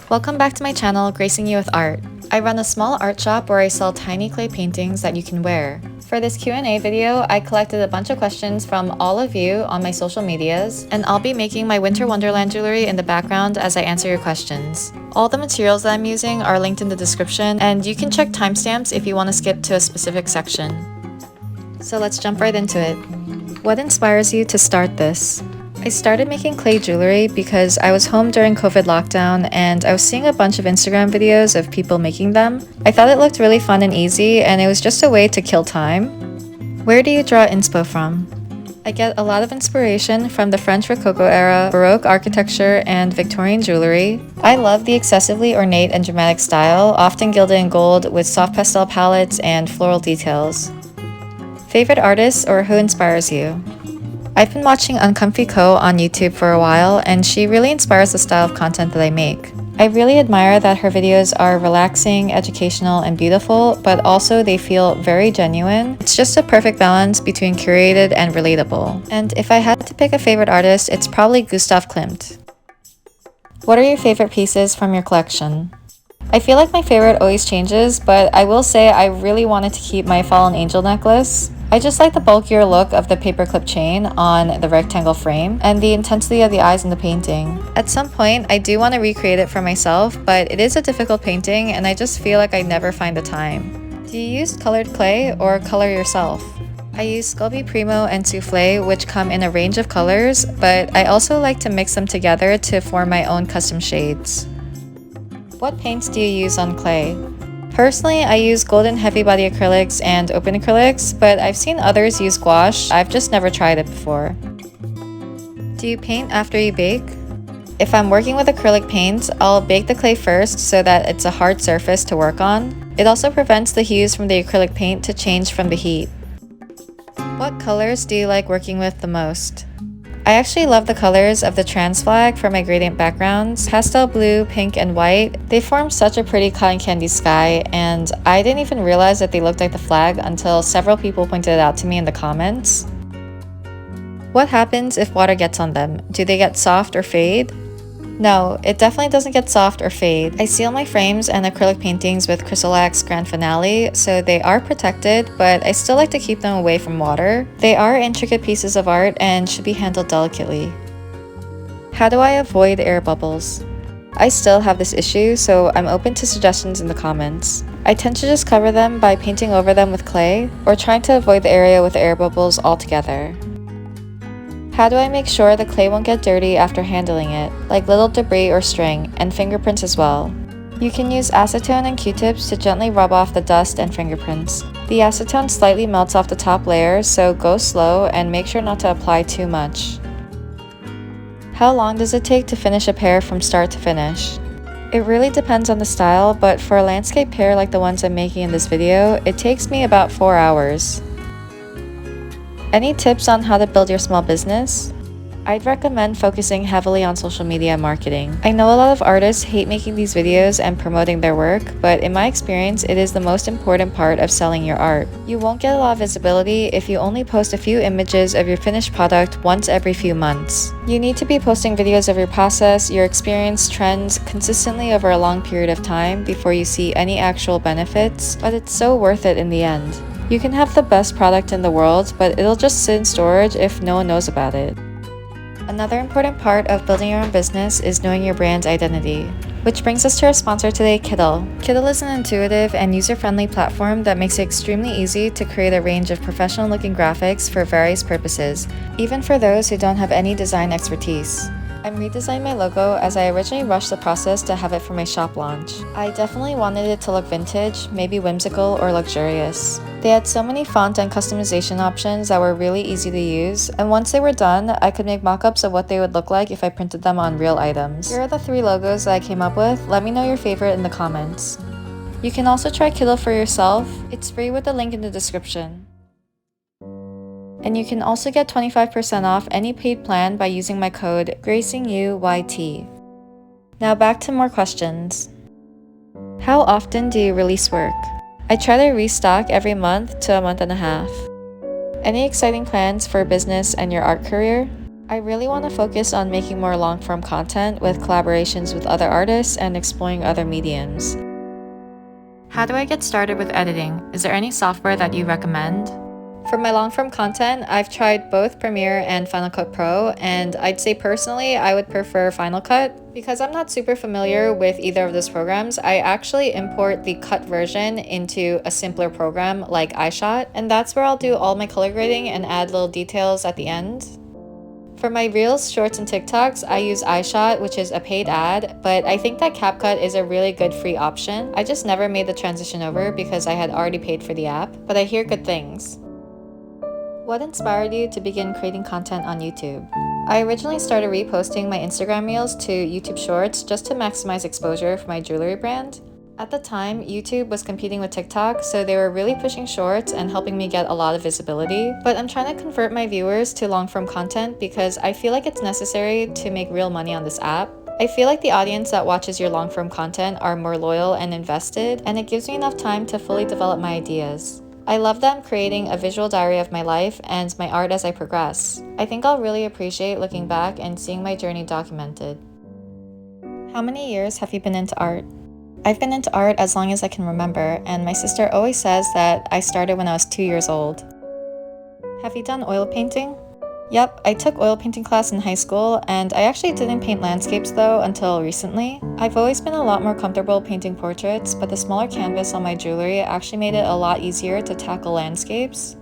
Welcome back to my channel, Gracing You with Art. I run a small art shop where I sell tiny clay paintings that you can wear. For this Q&A video, I collected a bunch of questions from all of you on my social medias, and I'll be making my Winter Wonderland jewelry in the background as I answer your questions. All the materials that I'm using are linked in the description, and you can check timestamps if you want to skip to a specific section. So let's jump right into it. What inspires you to start this? I started making clay jewelry because I was home during COVID lockdown and I was seeing a bunch of Instagram videos of people making them. I thought it looked really fun and easy, and it was just a way to kill time. Where do you draw inspo from? I get a lot of inspiration from the French Rococo era, Baroque architecture, and Victorian jewelry. I love the excessively ornate and dramatic style, often gilded in gold with soft pastel palettes and floral details. Favorite artists or who inspires you? I've been watching Uncomfy Co on YouTube for a while, and she really inspires the style of content that I make. I really admire that her videos are relaxing, educational, and beautiful, but also they feel very genuine. It's just a perfect balance between curated and relatable. And if I had to pick a favorite artist, it's probably Gustav Klimt. What are your favorite pieces from your collection? I feel like my favorite always changes, but I will say I really wanted to keep my Fallen Angel necklace. I just like the bulkier look of the paperclip chain on the rectangle frame and the intensity of the eyes in the painting. At some point, I do want to recreate it for myself, but it is a difficult painting and I just feel like I never find the time. Do you use colored clay or color yourself? I use Kittl Premium and Soufflé, which come in a range of colors, but I also like to mix them together to form my own custom shades. What paints do you use on clay? Personally, I use golden heavy body acrylics and open acrylics, but I've seen others use gouache. I've just never tried it before. Do you paint after you bake? If I'm working with acrylic paints, I'll bake the clay first so that it's a hard surface to work on. It also prevents the hues from the acrylic paint to change from the heat. What colors do you like working with the most? I actually love the colors of the trans flag for my gradient backgrounds. Pastel blue, pink, and white. They form such a pretty cotton candy sky, and I didn't even realize that they looked like the flag until several people pointed it out to me in the comments. What happens if water gets on them? Do they get soft or fade? No, it definitely doesn't get soft or fade. I seal my frames and acrylic paintings with Crystal Grand Finale, so they are protected, but I still like to keep them away from water. They are intricate pieces of art and should be handled delicately. How do I avoid air bubbles? I still have this issue, so I'm open to suggestions in the comments. I tend to just cover them by painting over them with clay, or trying to avoid the area with air bubbles altogether. How do I make sure the clay won't get dirty after handling it, like little debris or string, and fingerprints as well? You can use acetone and Q-tips to gently rub off the dust and fingerprints. The acetone slightly melts off the top layer, so go slow and make sure not to apply too much. How long does it take to finish a pair from start to finish? It really depends on the style, but for a landscape pair like the ones I'm making in this video, it takes me about 4 hours. Any tips on how to build your small business? I'd recommend focusing heavily on social media marketing. I know a lot of artists hate making these videos and promoting their work, but in my experience, it is the most important part of selling your art. You won't get a lot of visibility if you only post a few images of your finished product once every few months. You need to be posting videos of your process, your experience, trends, consistently over a long period of time before you see any actual benefits, but it's so worth it in the end. You can have the best product in the world, but it'll just sit in storage if no one knows about it. Another important part of building your own business is knowing your brand identity. Which brings us to our sponsor today, Kittl. Kittl is an intuitive and user-friendly platform that makes it extremely easy to create a range of professional-looking graphics for various purposes, even for those who don't have any design expertise. I'm redesigning my logo as I originally rushed the process to have it for my shop launch. I definitely wanted it to look vintage, maybe whimsical or luxurious. They had so many font and customization options that were really easy to use, and once they were done, I could make mock-ups of what they would look like if I printed them on real items. Here are the 3 logos that I came up with. Let me know your favorite in the comments. You can also try Kittl for yourself. It's free with the link in the description. And you can also get 25% off any paid plan by using my code GRACINGYOUYT. Now back to more questions. How often do you release work? I try to restock every month to a month and a half. Any exciting plans for business and your art career? I really want to focus on making more long-form content with collaborations with other artists and exploring other mediums. How do I get started with editing? Is there any software that you recommend? For my long-form content, I've tried both Premiere and Final Cut Pro, and I'd say personally I would prefer Final Cut. Because I'm not super familiar with either of those programs, I actually import the cut version into a simpler program like iShot, and that's where I'll do all my color grading and add little details at the end. For my Reels, Shorts, and TikToks, I use iShot, which is a paid ad, but I think that CapCut is a really good free option. I just never made the transition over because I had already paid for the app, but I hear good things. What inspired you to begin creating content on YouTube? I originally started reposting my Instagram Reels to YouTube Shorts just to maximize exposure for my jewelry brand. At the time, YouTube was competing with TikTok, so they were really pushing shorts and helping me get a lot of visibility. But I'm trying to convert my viewers to long-form content because I feel like it's necessary to make real money on this app. I feel like the audience that watches your long-form content are more loyal and invested, and it gives me enough time to fully develop my ideas. I love that I'm creating a visual diary of my life and my art as I progress. I think I'll really appreciate looking back and seeing my journey documented. How many years have you been into art? I've been into art as long as I can remember, and my sister always says that I started when I was 2 years old. Have you done oil painting? Yep, I took oil painting class in high school, and I actually didn't paint landscapes though until recently. I've always been a lot more comfortable painting portraits, but the smaller canvas on my jewelry actually made it a lot easier to tackle landscapes.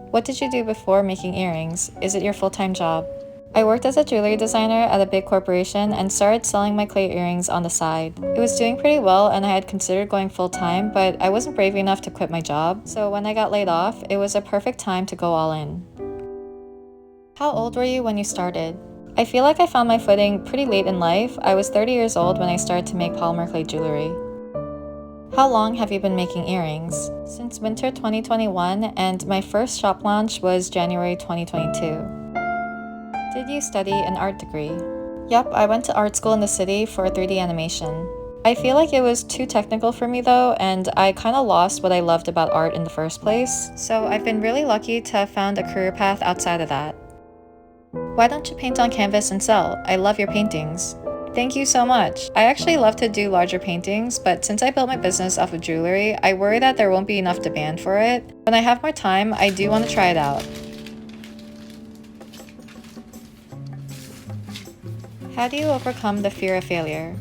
What did you do before making earrings? Is it your full-time job? I worked as a jewelry designer at a big corporation and started selling my clay earrings on the side. It was doing pretty well and I had considered going full-time, but I wasn't brave enough to quit my job, so when I got laid off, it was a perfect time to go all in. How old were you when you started? I feel like I found my footing pretty late in life. I was 30 years old when I started to make polymer clay jewelry. How long have you been making earrings? Since winter 2021, and my first shop launch was January 2022. Did you study an art degree? Yep, I went to art school in the city for 3D animation. I feel like it was too technical for me though, and I kind of lost what I loved about art in the first place, so I've been really lucky to have found a career path outside of that. Why don't you paint on canvas and sell? I love your paintings. Thank you so much. I actually love to do larger paintings, but since I built my business off of jewelry, I worry that there won't be enough demand for it. When I have more time, I do want to try it out. How do you overcome the fear of failure?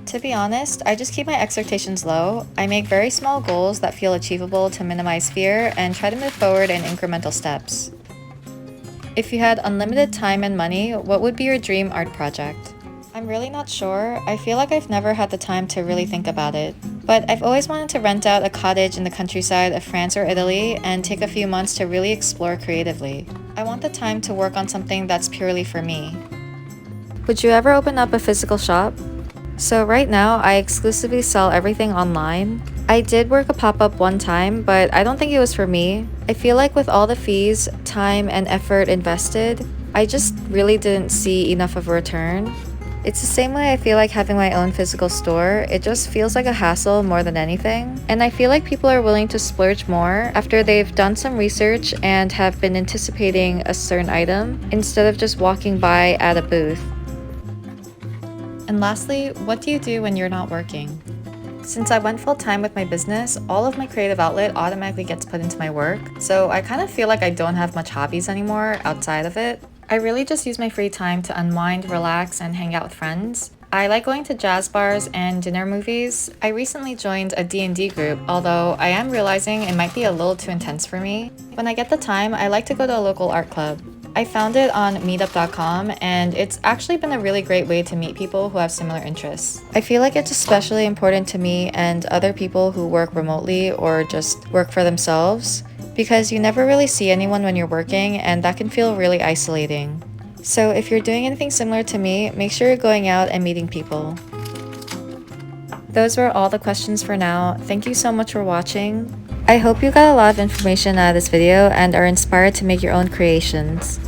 To be honest, I just keep my expectations low. I make very small goals that feel achievable to minimize fear and try to move forward in incremental steps. If you had unlimited time and money, what would be your dream art project? I'm really not sure. I feel like I've never had the time to really think about it. But I've always wanted to rent out a cottage in the countryside of France or Italy and take a few months to really explore creatively. I want the time to work on something that's purely for me. Would you ever open up a physical shop? So right now, I exclusively sell everything online. I did work a pop-up one time, but I don't think it was for me. I feel like with all the fees, time, and effort invested, I just really didn't see enough of a return. It's the same way I feel like having my own physical store. It just feels like a hassle more than anything. And I feel like people are willing to splurge more after they've done some research and have been anticipating a certain item instead of just walking by at a booth. And lastly, what do you do when you're not working? Since I went full-time with my business, all of my creative outlet automatically gets put into my work, so I kind of feel like I don't have much hobbies anymore outside of it. I really just use my free time to unwind, relax, and hang out with friends. I like going to jazz bars and dinner movies. I recently joined a D&D group, although I am realizing it might be a little too intense for me. When I get the time, I like to go to a local art club. I found it on meetup.com, and it's actually been a really great way to meet people who have similar interests. I feel like it's especially important to me and other people who work remotely or just work for themselves, because you never really see anyone when you're working, and that can feel really isolating. So if you're doing anything similar to me, make sure you're going out and meeting people. Those were all the questions for now. Thank you so much for watching. I hope you got a lot of information out of this video and are inspired to make your own creations.